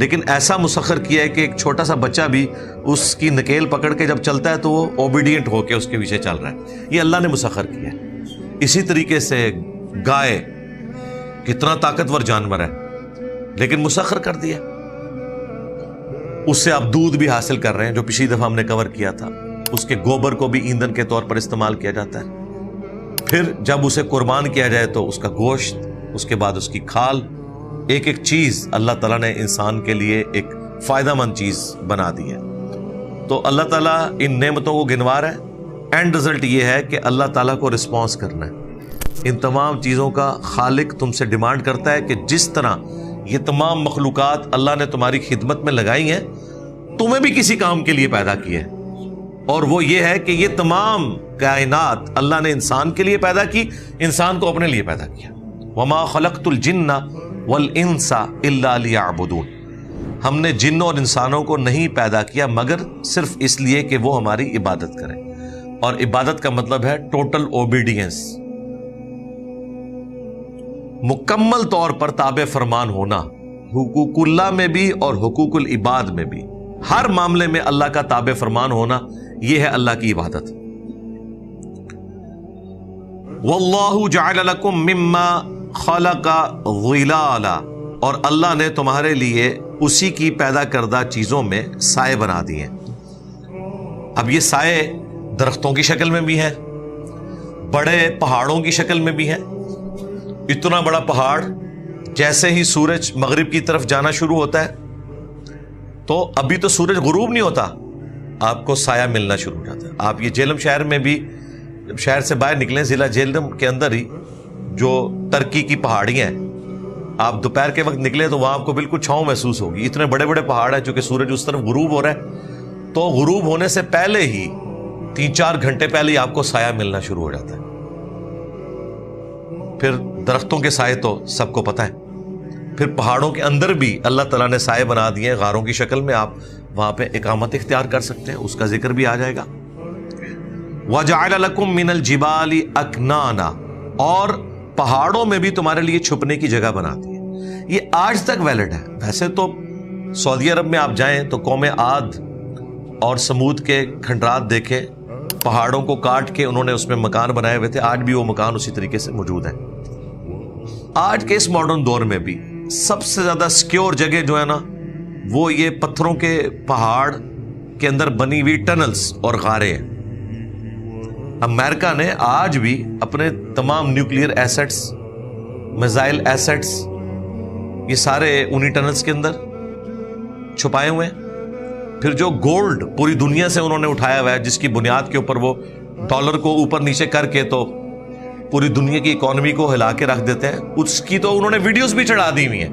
لیکن ایسا مسخر کیا ہے کہ ایک چھوٹا سا بچہ بھی اس کی نکیل پکڑ کے جب چلتا ہے تو وہ اوبیڈینٹ ہو کے اس کے پیچھے چل رہا ہے. یہ اللہ نے مسخر کیا ہے. اسی طریقے سے گائے کتنا طاقتور جانور ہے لیکن مسخر کر دیا. اس سے آپ دودھ بھی حاصل کر رہے ہیں جو پچھلی دفعہ ہم نے کور کیا تھا. اس کے گوبر کو بھی ایندھن کے طور پر استعمال کیا جاتا ہے. پھر جب اسے قربان کیا جائے تو اس کا گوشت، اس کے بعد اس کی کھال، ایک ایک چیز اللہ تعالیٰ نے انسان کے لیے ایک فائدہ مند چیز بنا دی ہے. تو اللہ تعالیٰ ان نعمتوں کو گنوا رہا ہے. اینڈ رزلٹ یہ ہے کہ اللہ تعالیٰ کو رسپانس کرنا ہے. ان تمام چیزوں کا خالق تم سے ڈیمانڈ کرتا ہے کہ جس طرح یہ تمام مخلوقات اللہ نے تمہاری خدمت میں لگائی ہیں، تمہیں بھی کسی کام کے لیے پیدا کیے، اور وہ یہ ہے کہ یہ تمام کائنات اللہ نے انسان کے لیے پیدا کی، انسان کو اپنے لیے پیدا کیا. وما خلقت الجن والانس الا لیعبدون. ہم نے جن اور انسانوں کو نہیں پیدا کیا مگر صرف اس لیے کہ وہ ہماری عبادت کریں. اور عبادت کا مطلب ہے ٹوٹل اوبیڈینس، مکمل طور پر تابع فرمان ہونا، حقوق اللہ میں بھی اور حقوق العباد میں بھی. ہر معاملے میں اللہ کا تابع فرمان ہونا، یہ ہے اللہ کی عبادت. واللہ جعل لکم مما خلق ظلالا. اور اللہ نے تمہارے لیے اسی کی پیدا کردہ چیزوں میں سائے بنا دیے. اب یہ سائے درختوں کی شکل میں بھی ہیں، بڑے پہاڑوں کی شکل میں بھی ہیں. اتنا بڑا پہاڑ جیسے ہی سورج مغرب کی طرف جانا شروع ہوتا ہے تو ابھی تو سورج غروب نہیں ہوتا، آپ کو سایہ ملنا شروع ہو جاتا ہے. آپ یہ جہلم شہر میں بھی جب شہر سے باہر نکلیں، ضلع جہلم کے اندر ہی جو ترکی کی پہاڑیاں ہیں، آپ دوپہر کے وقت نکلے تو وہاں آپ کو بالکل چھاؤں محسوس ہوگی. اتنے بڑے بڑے پہاڑ ہیں، چونکہ سورج اس طرف غروب ہو رہا ہے تو غروب ہونے سے پہلے ہی 3-4 گھنٹے پہلے ہی آپ کو سایہ ملنا شروع ہو جاتا ہے. پھر درختوں کے سائے تو سب کو پتہ ہے. پھر پہاڑوں کے اندر بھی اللہ تعالیٰ نے سائے بنا دیے ہیں غاروں کی شکل میں. آپ وہاں پہ اقامت اختیار کر سکتے ہیں، اس کا ذکر بھی آ جائے گا. وَجَعَلَ لَكُم مِّنَ الْجِبَالِ أَكْنَانًا. اور پہاڑوں میں بھی تمہارے لیے چھپنے کی جگہ بنا دی ہے. یہ آج تک ویلڈ ہے. ویسے تو سعودی عرب میں آپ جائیں تو قوم عاد اور سمود کے کھنڈرات دیکھیں، پہاڑوں کو کاٹ کے انہوں نے اس میں مکان بنائے ہوئے تھے. آج بھی وہ مکان اسی طریقے سے موجود ہیں. آج کے اس ماڈرن دور میں بھی سب سے زیادہ سیکیور جگہ جو ہے نا، وہ یہ پتھروں کے پہاڑ کے اندر بنی ہوئی ٹنلز اور غاریں ہیں. امریکہ نے آج بھی اپنے تمام نیوکلیئر ایسٹس، میزائل ایسٹس، یہ سارے انہی ٹنلز کے اندر چھپائے ہوئے ہیں. پھر جو گولڈ پوری دنیا سے انہوں نے اٹھایا ہوا ہے، جس کی بنیاد کے اوپر وہ ڈالر کو اوپر نیچے کر کے تو پوری دنیا کی اکانومی کو ہلا کے رکھ دیتے ہیں، اس کی تو انہوں نے ویڈیوز بھی چڑھا دی ہوئی ہیں.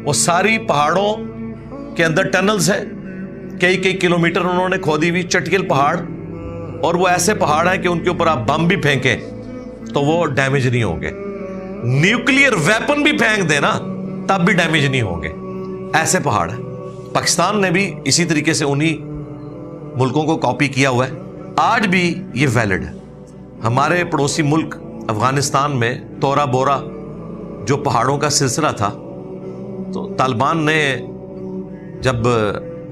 وہ ساری پہاڑوں کے اندر ٹنلز ہیں، کئی کلومیٹر انہوں نے کھودی ہوئی چٹکل پہاڑ، اور وہ ایسے پہاڑ ہیں کہ ان کے اوپر آپ بم بھی پھینکیں تو وہ ڈیمیج نہیں ہوں گے. نیوکلیئر ویپن بھی پھینک دیں نا تب بھی ڈیمیج نہیں ہوں گے. ایسے پہاڑ ہیں. پاکستان نے بھی اسی طریقے سے انہی ملکوں کو کاپی کیا ہوا ہے. آج بھی یہ ویلڈ ہے. ہمارے پڑوسی ملک افغانستان میں تورا بورا جو پہاڑوں کا سلسلہ تھا، تو طالبان نے جب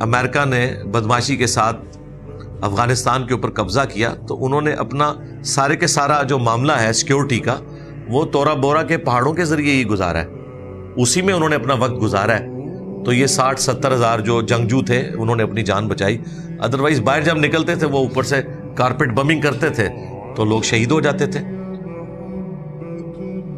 امریکہ نے بدمعاشی کے ساتھ افغانستان کے اوپر قبضہ کیا تو انہوں نے اپنا سارے کے سارا جو معاملہ ہے سیکیورٹی کا، وہ تورا بورا کے پہاڑوں کے ذریعے ہی گزارا ہے. اسی میں انہوں نے اپنا وقت گزارا ہے. تو یہ 60-70 ہزار جو جنگجو تھے انہوں نے اپنی جان بچائی. ادروائز باہر جب نکلتے تھے وہ اوپر سے کارپیٹ بمنگ کرتے تھے تو لوگ شہید ہو جاتے تھے.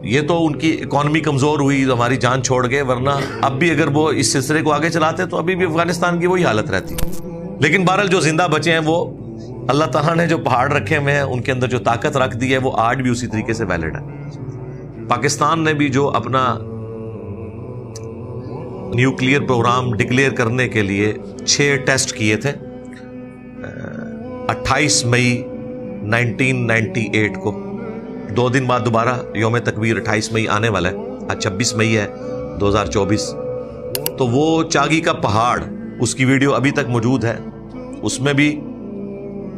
یہ تو ان کی اکانومی کمزور ہوئی تو ہماری جان چھوڑ گئے، ورنہ اب بھی اگر وہ اس سلسلے کو آگے چلاتے تو ابھی بھی افغانستان کی وہی حالت رہتی. لیکن بہرحال جو زندہ بچے ہیں وہ اللہ تعالیٰ نے جو پہاڑ رکھے ہوئے ہیں ان کے اندر جو طاقت رکھ دی ہے وہ آج بھی اسی طریقے سے ویلڈ ہے. پاکستان نے بھی جو اپنا نیوکلیئر پروگرام ڈکلیئر کرنے کے لیے 6 ٹیسٹ کیے تھے 28 مئی 1998 کو، 2 دن بعد دوبارہ یوم تکبیر 28 مئی آنے والا ہے. آج 26 مئی ہے 2024. تو وہ چاگی کا پہاڑ، اس کی ویڈیو ابھی تک موجود ہے. اس میں بھی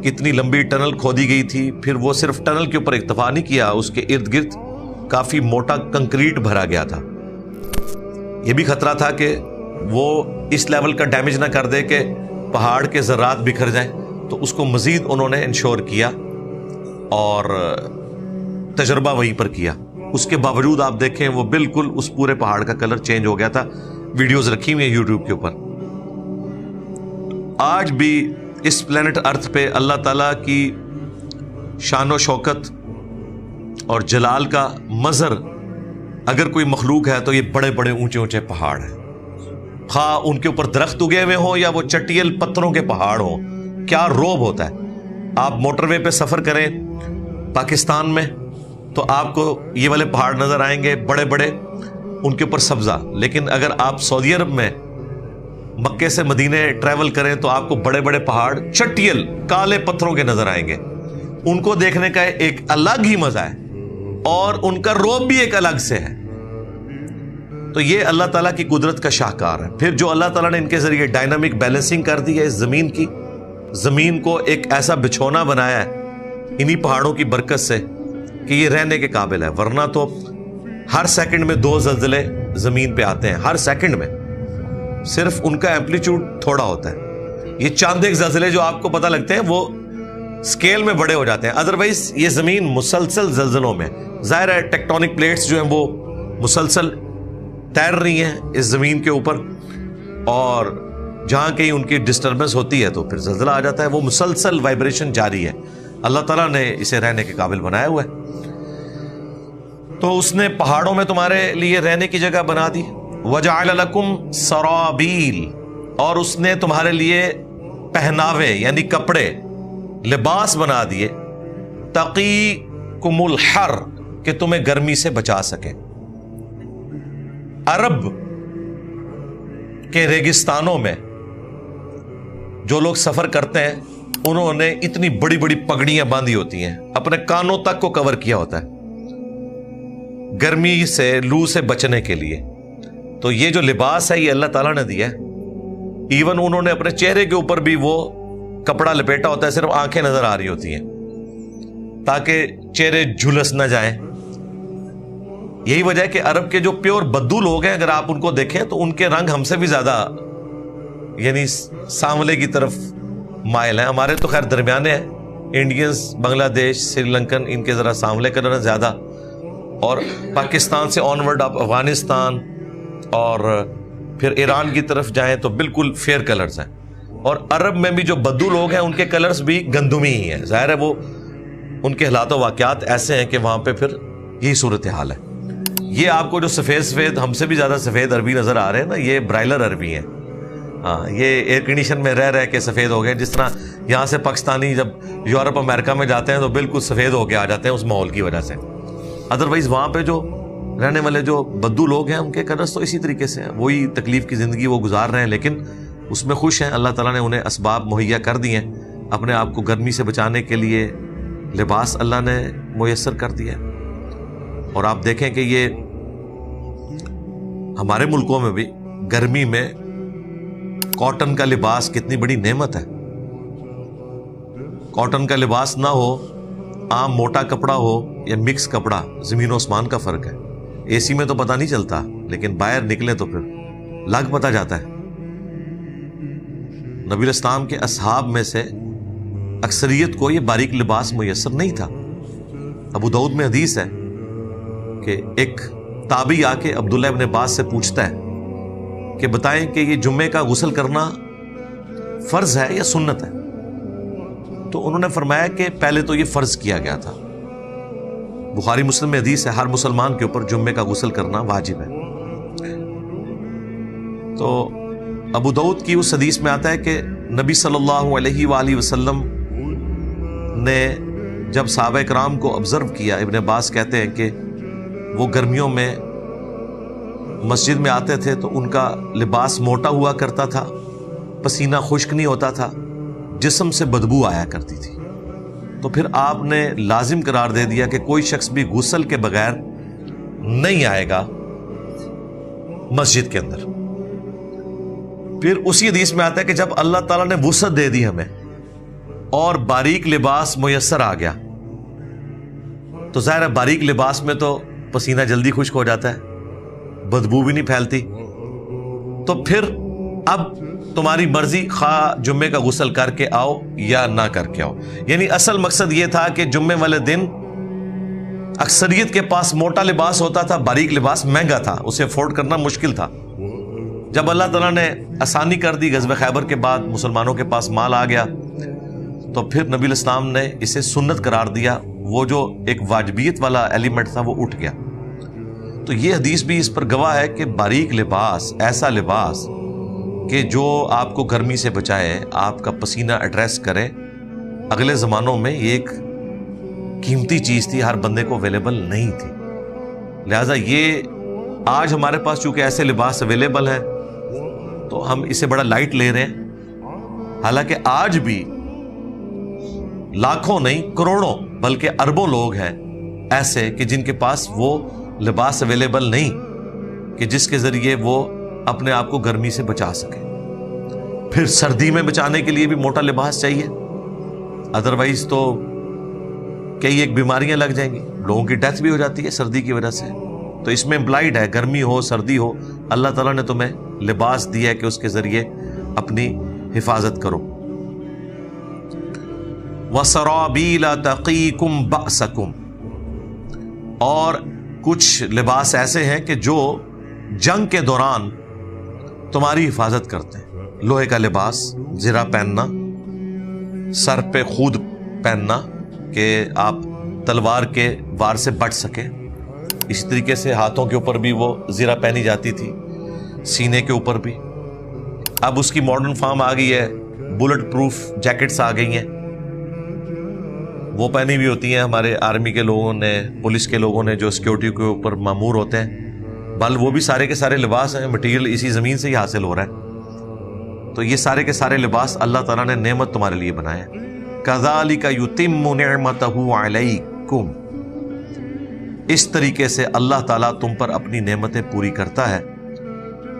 کتنی لمبی ٹنل کھودی گئی تھی. پھر وہ صرف ٹنل کے اوپر اکتفا نہیں کیا، اس کے ارد گرد کافی موٹا کنکریٹ بھرا گیا تھا. یہ بھی خطرہ تھا کہ وہ اس لیول کا ڈیمیج نہ کر دے کہ پہاڑ کے ذرات بکھر جائیں، تو اس کو مزید انہوں نے انشور کیا اور تجربہ وہیں پر کیا۔ اس کے باوجود آپ دیکھیں وہ بالکل اس پورے پہاڑ کا کلر چینج ہو گیا تھا۔ ویڈیوز رکھی ہوئی ہیں یوٹیوب کے اوپر۔ آج بھی اس پلینٹ ارتھ پہ اللہ تعالیٰ کی شان و شوکت اور جلال کا مظہر اگر کوئی مخلوق ہے تو یہ بڑے بڑے اونچے اونچے پہاڑ ہیں، خواہ ان کے اوپر درخت اگے ہوئے ہوں یا وہ چٹیل پتھروں کے پہاڑ ہوں۔ کیا روب ہوتا ہے۔ آپ موٹر وے پہ سفر کریں پاکستان میں تو آپ کو یہ والے پہاڑ نظر آئیں گے بڑے بڑے، ان کے اوپر سبزہ، لیکن اگر آپ سعودی عرب میں مکے سے مدینے ٹریول کریں تو آپ کو بڑے بڑے پہاڑ چٹیل کالے پتھروں کے نظر آئیں گے۔ ان کو دیکھنے کا ایک الگ ہی مزہ ہے اور ان کا روب بھی ایک الگ سے ہے۔ تو یہ اللہ تعالیٰ کی قدرت کا شاہکار ہے۔ پھر جو اللہ تعالیٰ نے ان کے ذریعے ڈائنامک بیلنسنگ کر دی ہے اس زمین کی، زمین کو ایک ایسا بچھونا بنایا ہے انہی پہاڑوں کی برکت سے کہ یہ رہنے کے قابل ہے، ورنہ تو ہر سیکنڈ میں 2 زلزلے زمین پہ آتے ہیں، ہر سیکنڈ میں، صرف ان کا ایمپلیٹیوڈ تھوڑا ہوتا ہے۔ یہ چاند ایک زلزلے جو آپ کو پتہ لگتے ہیں وہ سکیل میں بڑے ہو جاتے ہیں، ادروائز یہ زمین مسلسل زلزلوں میں، ظاہر ہے ٹیکٹونک پلیٹس جو ہیں وہ مسلسل تیر رہی ہیں اس زمین کے اوپر، اور جہاں کہیں ان کی ڈسٹربنس ہوتی ہے تو پھر زلزلہ آ جاتا ہے۔ وہ مسلسل وائبریشن جاری ہے، اللہ تعالیٰ نے اسے رہنے کے قابل بنایا ہوا ہے۔ تو اس نے پہاڑوں میں تمہارے لیے رہنے کی جگہ بنا دی۔ وَجَعَلَ لَكُمْ سَرَابِيل، اور اس نے تمہارے لیے پہناوے یعنی کپڑے، لباس بنا دیے، تَقِيكُمُ الْحَرَّ، کہ تمہیں گرمی سے بچا سکے۔ عرب کے ریگستانوں میں جو لوگ سفر کرتے ہیں انہوں نے اتنی بڑی بڑی پگڑیاں باندھی ہوتی ہیں، اپنے کانوں تک کو کور کیا ہوتا ہے گرمی سے، لو سے بچنے کے لیے۔ تو یہ جو لباس ہے یہ اللہ تعالیٰ نے دیا ہے۔ ایون انہوں نے اپنے چہرے کے اوپر بھی وہ کپڑا لپیٹا ہوتا ہے، صرف آنکھیں نظر آ رہی ہوتی ہیں تاکہ چہرے جھلس نہ جائیں۔ یہی وجہ ہے کہ عرب کے جو پیور بدو لوگ ہیں اگر آپ ان کو دیکھیں تو ان کے رنگ ہم سے بھی زیادہ یعنی سانولے کی طرف مائل ہیں۔ ہمارے تو خیر درمیانے ہیں، انڈینز، بنگلہ دیش، سری لنکن، ان کے ذرا سانولے کلر ہیں زیادہ، اور پاکستان سے آنورڈ آپ افغانستان اور پھر ایران کی طرف جائیں تو بالکل فیئر کلرز ہیں۔ اور عرب میں بھی جو بدو لوگ ہیں ان کے کلرز بھی گندمی ہی ہیں، ظاہر ہے وہ ان کے حالات و واقعات ایسے ہیں کہ وہاں پہ پھر یہی صورتحال ہے۔ یہ آپ کو جو سفید سفید، ہم سے بھی زیادہ سفید عربی نظر آ رہے ہیں نا، یہ برائلر عربی ہیں۔ ہاں، یہ ایئر کنڈیشن میں رہ کے سفید ہو گئے، جس طرح یہاں سے پاکستانی جب یورپ امریکہ میں جاتے ہیں تو بالکل سفید ہو کے آ جاتے ہیں اس ماحول کی وجہ سے۔ ادروائز وہاں پہ جو رہنے والے جو بدو لوگ ہیں ان کے کلرز تو اسی طریقے سے ہیں، وہی تکلیف کی زندگی وہ گزار رہے ہیں، لیکن اس میں خوش ہیں۔ اللہ تعالیٰ نے انہیں اسباب مہیا کر دیے ہیں، اپنے آپ کو گرمی سے بچانے کے لیے لباس اللہ نے میسر کر دیا ہے۔ اور آپ دیکھیں کہ یہ ہمارے ملکوں میں بھی گرمی میں کاٹن کا لباس کتنی بڑی نعمت ہے۔ کاٹن کا لباس نہ ہو، عام موٹا کپڑا ہو یا مکس کپڑا، زمین و آسمان کا فرق ہے۔ اے سی میں تو پتہ نہیں چلتا، لیکن باہر نکلے تو پھر لگ پتہ جاتا ہے۔ نبی الاسلام کے اصحاب میں سے اکثریت کو یہ باریک لباس میسر نہیں تھا۔ ابو داؤد میں حدیث ہے کہ ایک تابعی آ کے عبداللہ ابن عباس سے پوچھتا ہے کہ بتائیں کہ یہ جمعے کا غسل کرنا فرض ہے یا سنت ہے؟ تو انہوں نے فرمایا کہ پہلے تو یہ فرض کیا گیا تھا، بخاری مسلم میں حدیث ہے، ہر مسلمان کے اوپر جمعے کا غسل کرنا واجب ہے۔ تو ابو داؤد کی اس حدیث میں آتا ہے کہ نبی صلی اللہ علیہ وآلہ وسلم نے جب صحابہ کرام کو آبزرو کیا، ابن عباس کہتے ہیں کہ وہ گرمیوں میں مسجد میں آتے تھے تو ان کا لباس موٹا ہوا کرتا تھا، پسینہ خشک نہیں ہوتا تھا، جسم سے بدبو آیا کرتی تھی۔ تو پھر آپ نے لازم قرار دے دیا کہ کوئی شخص بھی غسل کے بغیر نہیں آئے گا مسجد کے اندر۔ پھر اسی حدیث میں آتا ہے کہ جب اللہ تعالیٰ نے وسعت دے دی ہمیں اور باریک لباس میسر آ گیا، تو ظاہر ہے باریک لباس میں تو پسینہ جلدی خشک ہو جاتا ہے، بدبو بھی نہیں پھیلتی، تو پھر اب تمہاری مرضی، خواہ جمعے کا غسل کر کے آؤ یا نہ کر کے آؤ. یعنی اصل مقصد یہ تھا کہ جمعے والے دن اکثریت کے پاس موٹا لباس ہوتا تھا، باریک لباس مہنگا تھا، اسے افورڈ کرنا مشکل تھا. جب اللہ تعالیٰ نے آسانی کر دی غزوہ خیبر کے بعد، مسلمانوں کے پاس مال آ گیا، تو پھر نبی الاسلام نے اسے سنت قرار دیا. وہ جو ایک واجبیت والا ایلیمنٹ تھا وہ اٹھ گیا. تو یہ حدیث بھی اس پر گواہ ہے کہ باریک لباس، ایسا لباس کہ جو آپ کو گرمی سے بچائے، آپ کا پسینہ ایڈریس کرے، اگلے زمانوں میں یہ ایک قیمتی چیز تھی، ہر بندے کو اویلیبل نہیں تھی. لہٰذا یہ آج ہمارے پاس چونکہ ایسے لباس اویلیبل ہیں تو ہم اسے بڑا لائٹ لے رہے ہیں. حالانکہ آج بھی لاکھوں نہیں کروڑوں بلکہ اربوں لوگ ہیں ایسے کہ جن کے پاس وہ لباس اویلیبل نہیں کہ جس کے ذریعے وہ اپنے آپ کو گرمی سے بچا سکے. پھر سردی میں بچانے کے لیے بھی موٹا لباس چاہیے، ادروائز تو کئی ایک بیماریاں لگ جائیں گی، لوگوں کی ڈیتھ بھی ہو جاتی ہے سردی کی وجہ سے. تو اس میں امپلائڈ ہے، گرمی ہو سردی ہو، اللہ تعالیٰ نے تمہیں لباس دیا ہے کہ اس کے ذریعے اپنی حفاظت کرو. وَسَرَابِيلَ تَقِيكُمْ بَأْسَكُمْ، اور کچھ لباس ایسے ہیں کہ جو جنگ کے دوران تمہاری حفاظت کرتے ہیں. لوہے کا لباس، زرہ پہننا، سر پہ خود پہننا کہ آپ تلوار کے وار سے بچ سکیں. اسی طریقے سے ہاتھوں کے اوپر بھی وہ زرہ پہنی جاتی تھی، سینے کے اوپر بھی. اب اس کی ماڈرن فارم آ گئی ہے، بلٹ پروف جیکٹس آ گئی ہیں، وہ پہنی بھی ہوتی ہیں ہمارے آرمی کے لوگوں نے، پولیس کے لوگوں نے جو سیکیورٹی کے اوپر مامور ہوتے ہیں. بل وہ بھی سارے کے سارے لباس ہیں، مٹیریل اسی زمین سے ہی حاصل ہو رہا ہے. تو یہ سارے کے سارے لباس اللہ تعالیٰ نے نعمت تمہارے لیے بنایا ہے. كَذَلِكَ يُتِمُّ نِعْمَتَهُ عَلَيْكُمْ، اس طریقے سے اللہ تعالیٰ تم پر اپنی نعمتیں پوری کرتا ہے.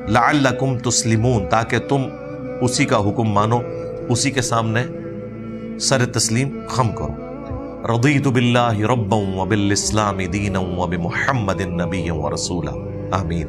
لَعَلَّكُمْ تُسْلِمُونَ، تاکہ تم اسی کا حکم مانو، اسی کے سامنے سر تسلیم خم کرو. رضیت باللہ ربا وبالاسلام دینا وبمحمد نبیا ورسولا. آمین.